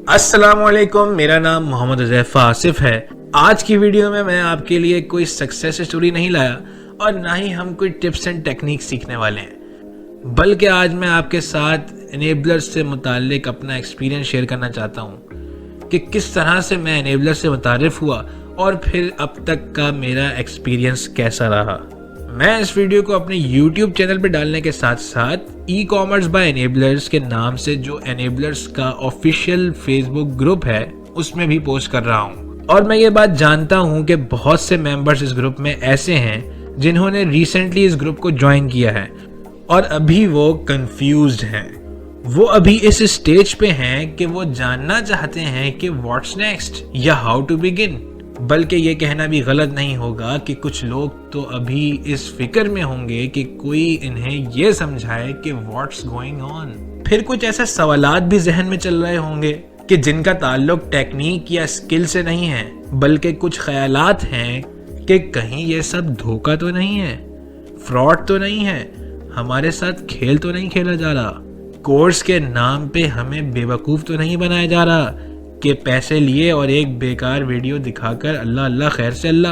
السلام علیکم، میرا نام محمد حذیفہ آصف ہے۔ آج کی ویڈیو میں آپ کے لیے کوئی سکسیس سٹوری نہیں لایا اور نہ ہی ہم کوئی ٹپس اینڈ ٹیکنیک سیکھنے والے ہیں، بلکہ آج میں آپ کے ساتھ انیبلرز سے متعلق اپنا ایکسپیرینس شیئر کرنا چاہتا ہوں کہ کس طرح سے میں انیبلر سے متعارف ہوا اور پھر اب تک کا میرا ایکسپیرینس کیسا رہا۔ میں اس ویڈیو کو اپنے یوٹیوب چینل پہ ڈالنے کے ساتھ ساتھ ای کامرس بائی انیبلرز کے نام سے جو انیبلرز کا آفیشیل فیس بک گروپ ہے اس میں بھی پوسٹ کر رہا ہوں، اور میں یہ بات جانتا ہوں کہ بہت سے ممبرز اس گروپ میں ایسے ہیں جنہوں نے ریسنٹلی اس گروپ کو جوائن کیا ہے اور ابھی وہ کنفیوزڈ ہیں۔ وہ ابھی اس اسٹیج پہ ہیں کہ وہ جاننا چاہتے ہیں کہ واٹس نیکسٹ یا ہاؤ ٹو بگن۔ بلکہ یہ کہنا بھی غلط نہیں ہوگا کہ کچھ لوگ تو ابھی اس فکر میں ہوں گے کہ کوئی انہیں یہ سمجھائے کہ واٹس گوئنگ آن۔ پھر کچھ ایسے سوالات بھی ذہن میں چل رہے ہوں گے کہ جن کا تعلق ٹیکنیک یا اسکل سے نہیں ہے، بلکہ کچھ خیالات ہیں کہ کہیں یہ سب دھوکہ تو نہیں ہے، فراڈ تو نہیں ہے، ہمارے ساتھ کھیل تو نہیں کھیلا جا رہا، کورس کے نام پہ ہمیں بے وقوف تو نہیں بنایا جا رہا کہ پیسے لیے اور ایک بیکار ویڈیو دکھا کر اللہ اللہ خیر سے اللہ۔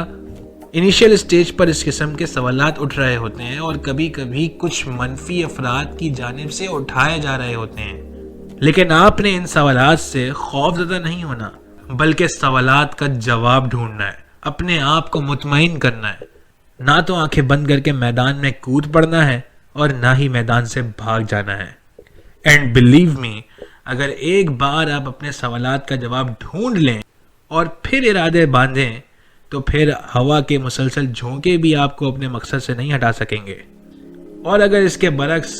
انیشیل اسٹیج پر اس قسم کے سوالات اٹھ رہے ہوتے ہیں اور کبھی کبھی کچھ منفی افراد کی جانب سے اٹھائے جا رہے ہوتے ہیں، لیکن آپ نے ان سوالات سے خوف زدہ نہیں ہونا، بلکہ سوالات کا جواب ڈھونڈنا ہے، اپنے آپ کو مطمئن کرنا ہے۔ نہ تو آنکھیں بند کر کے میدان میں کود پڑنا ہے اور نہ ہی میدان سے بھاگ جانا ہے۔ اینڈ بلیو می، اگر ایک بار آپ اپنے سوالات کا جواب ڈھونڈ لیں اور پھر ارادے باندھیں تو پھر ہوا کے مسلسل جھونکے بھی آپ کو اپنے مقصد سے نہیں ہٹا سکیں گے۔ اور اگر اس کے برعکس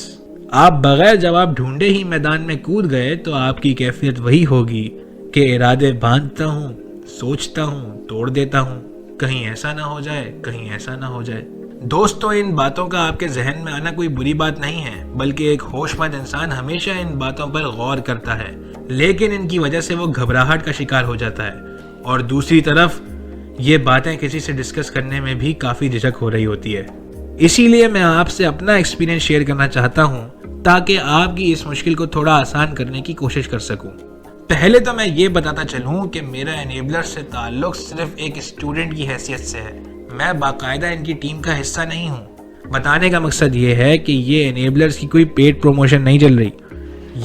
آپ بغیر جواب ڈھونڈے ہی میدان میں کود گئے تو آپ کی کیفیت وہی ہوگی کہ ارادے باندھتا ہوں، سوچتا ہوں، توڑ دیتا ہوں، کہیں ایسا نہ ہو جائے، کہیں ایسا نہ ہو جائے۔ دوستو، ان باتوں کا آپ کے ذہن میں آنا کوئی بری بات نہیں ہے، بلکہ ایک ہوش مند انسان ہمیشہ ان باتوں پر غور کرتا ہے، لیکن ان کی وجہ سے وہ گھبراہٹ کا شکار ہو جاتا ہے، اور دوسری طرف یہ باتیں کسی سے ڈسکس کرنے میں بھی کافی جھجک ہو رہی ہوتی ہے۔ اسی لیے میں آپ سے اپنا ایکسپیرینس شیئر کرنا چاہتا ہوں تاکہ آپ کی اس مشکل کو تھوڑا آسان کرنے کی کوشش کر سکوں۔ پہلے تو میں یہ بتاتا چلوں کہ میرا انیبلر سے تعلق صرف ایک اسٹوڈنٹ کی حیثیت سے ہے، میں باقاعدہ ان کی ٹیم کا حصہ نہیں ہوں۔ بتانے کا مقصد یہ ہے کہ یہ انیبلرز کی کوئی پیڈ پروموشن نہیں چل رہی،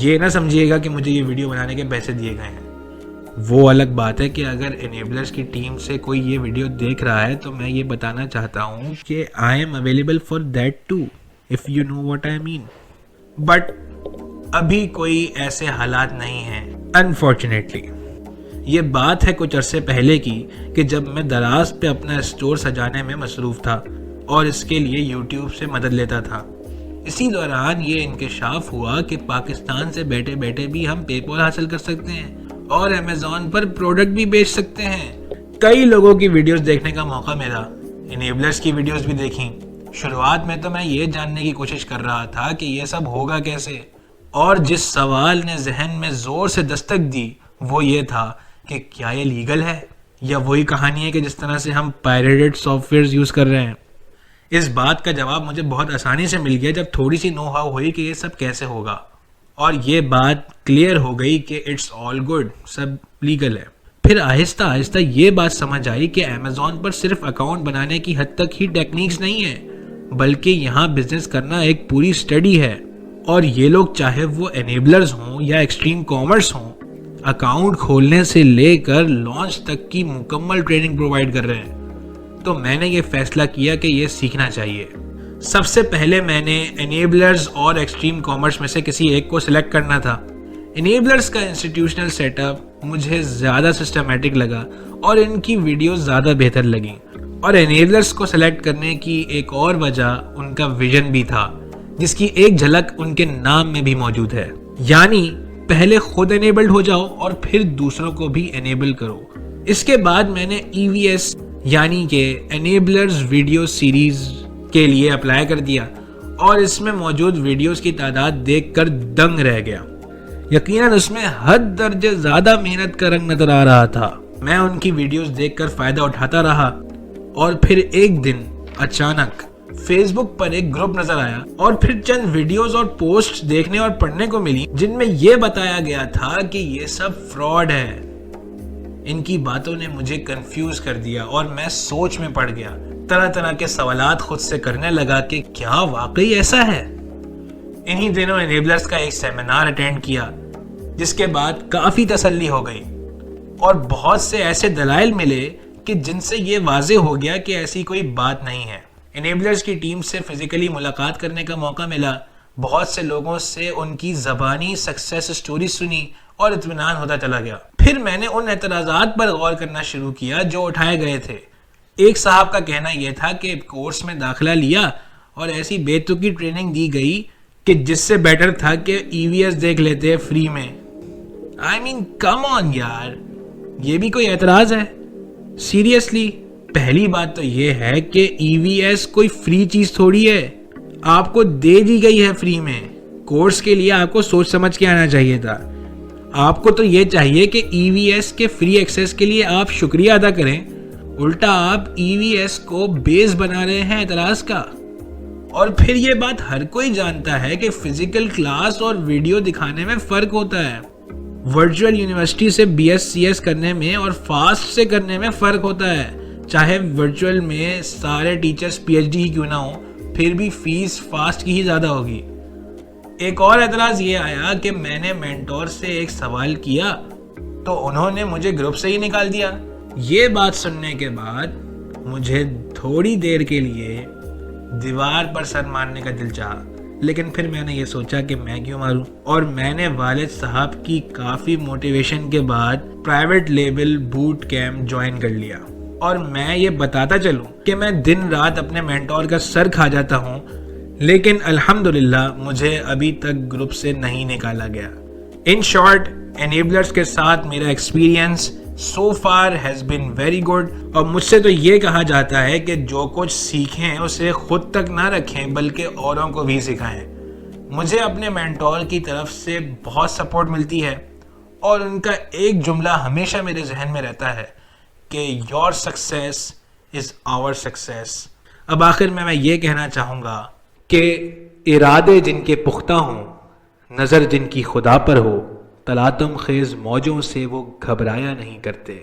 یہ نہ سمجھیے گا کہ مجھے یہ ویڈیو بنانے کے پیسے دیے گئے ہیں۔ وہ الگ بات ہے کہ اگر انیبلرز کی ٹیم سے کوئی یہ ویڈیو دیکھ رہا ہے تو میں یہ بتانا چاہتا ہوں کہ I am available for that too, if you know what I mean, but ابھی کوئی ایسے حالات نہیں ہیں انفارچونیٹلی۔ یہ بات ہے کچھ عرصے پہلے کی کہ جب میں دراز پہ اپنا اسٹور سجانے میں مصروف تھا اور اس کے لیے یوٹیوب سے مدد لیتا تھا۔ اسی دوران یہ انکشاف ہوا کہ پاکستان سے بیٹھے بیٹھے بھی ہم پے پال حاصل کر سکتے ہیں اور امیزون پر پروڈکٹ بھی بیچ سکتے ہیں۔ کئی لوگوں کی ویڈیوز دیکھنے کا موقع ملا، انیبلرز کی ویڈیوز بھی دیکھیں۔ شروعات میں تو میں یہ جاننے کی کوشش کر رہا تھا کہ یہ سب ہوگا کیسے، اور جس سوال نے ذہن میں زور سے دستک دی وہ یہ تھا کہ کیا یہ لیگل ہے یا وہی کہانی ہے کہ جس طرح سے ہم پائریٹڈ سافٹ ویئرز یوز کر رہے ہیں۔ اس بات کا جواب مجھے بہت آسانی سے مل گیا جب تھوڑی سی نو ہاؤ ہوئی کہ یہ سب کیسے ہوگا، اور یہ بات کلیئر ہو گئی کہ اٹس آل گڈ، سب لیگل ہے۔ پھر آہستہ آہستہ یہ بات سمجھ آئی کہ امیزون پر صرف اکاؤنٹ بنانے کی حد تک ہی ٹیکنیکس نہیں ہیں، بلکہ یہاں بزنس کرنا ایک پوری اسٹڈی ہے، اور یہ لوگ چاہے وہ انیبلرز ہوں یا ایکسٹریم کامرس ہوں، اکاؤنٹ کھولنے سے لے کر لانچ تک کی مکمل ٹریننگ پرووائڈ کر رہے ہیں۔ تو میں نے یہ فیصلہ کیا کہ یہ سیکھنا چاہیے۔ سب سے پہلے میں نے انیبلرز اور ایکسٹریم کامرس میں سے کسی ایک کو سلیکٹ کرنا تھا۔ انیبلرز کا انسٹیٹیوشنل سیٹ اپ مجھے زیادہ سسٹمیٹک لگا اور ان کی ویڈیوز زیادہ بہتر لگیں، اور انیبلرز کو سلیکٹ کرنے کی ایک اور وجہ ان کا ویژن بھی تھا، جس کی ایک جھلک ان کے نام میں بھی موجود ہے، یعنی پہلے خود انیبلڈ ہو جاؤ اور پھر دوسروں کو بھی انیبل کرو۔ اس کے بعد میں نے EVS یعنی کہ انیبلرز ویڈیو سیریز کے لیے اپلائی کر دیا، اور اس میں موجود ویڈیوز کی تعداد دیکھ کر دنگ رہ گیا۔ یقیناً اس میں حد درجے زیادہ محنت کا رنگ نظر آ رہا تھا۔ میں ان کی ویڈیوز دیکھ کر فائدہ اٹھاتا رہا، اور پھر ایک دن اچانک فیس بک پر ایک گروپ نظر آیا اور پھر چند ویڈیوز اور پوسٹ دیکھنے اور پڑھنے کو ملی جن میں یہ بتایا گیا تھا کہ یہ سب فراڈ ہے۔ ان کی باتوں نے مجھے کنفیوز کر دیا اور میں سوچ میں پڑ گیا، طرح طرح کے سوالات خود سے کرنے لگا کہ کیا واقعی ایسا ہے؟ انہی دنوں انیبلرز کا ایک سیمینار اٹینڈ کیا جس کے بعد کافی تسلی ہو گئی اور بہت سے ایسے دلائل ملے کہ جن سے یہ واضح ہو گیا کہ ایسی کوئی بات نہیں ہے۔ انیبلرز کی ٹیم سے فزیکلی ملاقات کرنے کا موقع ملا، بہت سے لوگوں سے ان کی زبانی سکسیس سٹوری سنی اور اطمینان ہوتا چلا گیا۔ پھر میں نے ان اعتراضات پر غور کرنا شروع کیا جو اٹھائے گئے تھے۔ ایک صاحب کا کہنا یہ تھا کہ کورس میں داخلہ لیا اور ایسی بے تکی ٹریننگ دی گئی کہ جس سے بیٹر تھا کہ EVS دیکھ لیتے فری میں۔ I mean, come on یار، یہ بھی کوئی اعتراض ہے؟ سیریسلی، پہلی بات تو یہ ہے کہ EVS کوئی فری چیز تھوڑی ہے، آپ کو دے دی گئی ہے فری میں۔ کورس کے لیے آپ کو سوچ سمجھ کے آنا چاہیے تھا۔ آپ کو تو یہ چاہیے کہ EVS کے فری ایکسیس کے لیے آپ شکریہ ادا کریں، الٹا آپ EVS کو بیس بنا رہے ہیں اعتراض کا۔ اور پھر یہ بات ہر کوئی جانتا ہے کہ فزیکل کلاس اور ویڈیو دکھانے میں فرق ہوتا ہے، ورچوئل یونیورسٹی سے BS/CS کرنے میں اور فاسٹ سے کرنے میں فرق ہوتا ہے۔ چاہے ورچوئل میں سارے ٹیچرز PhD ہی کیوں نہ ہوں، پھر بھی فیس فاسٹ کی ہی زیادہ ہوگی۔ ایک اور اعتراض یہ آیا کہ میں نے مینٹور سے ایک سوال کیا تو انہوں نے مجھے گروپ سے ہی نکال دیا۔ یہ بات سننے کے بعد مجھے تھوڑی دیر کے لیے دیوار پر سر مارنے کا دل چاہا، لیکن پھر میں نے یہ سوچا کہ میں کیوں ماروں، اور میں نے والد صاحب کی کافی موٹیویشن کے بعد private label boot camp join کر لیا۔ اور میں یہ بتاتا چلوں کہ میں دن رات اپنے مینٹور کا سر کھا جاتا ہوں، لیکن الحمدللہ مجھے ابھی تک گروپ سے نہیں نکالا گیا۔ ان شارٹ، انیبلرز کے ساتھ میرا experience so far has been very good، اور مجھ سے تو یہ کہا جاتا ہے کہ جو کچھ سیکھیں اسے خود تک نہ رکھیں بلکہ اوروں کو بھی سکھائیں۔ مجھے اپنے مینٹور کی طرف سے بہت سپورٹ ملتی ہے اور ان کا ایک جملہ ہمیشہ میرے ذہن میں رہتا ہے کہ your success is our success۔ اب آخر میں یہ کہنا چاہوں گا کہ ارادے جن کے پختہ ہوں، نظر جن کی خدا پر ہو، تلاطم خیز موجوں سے وہ گھبرایا نہیں کرتے۔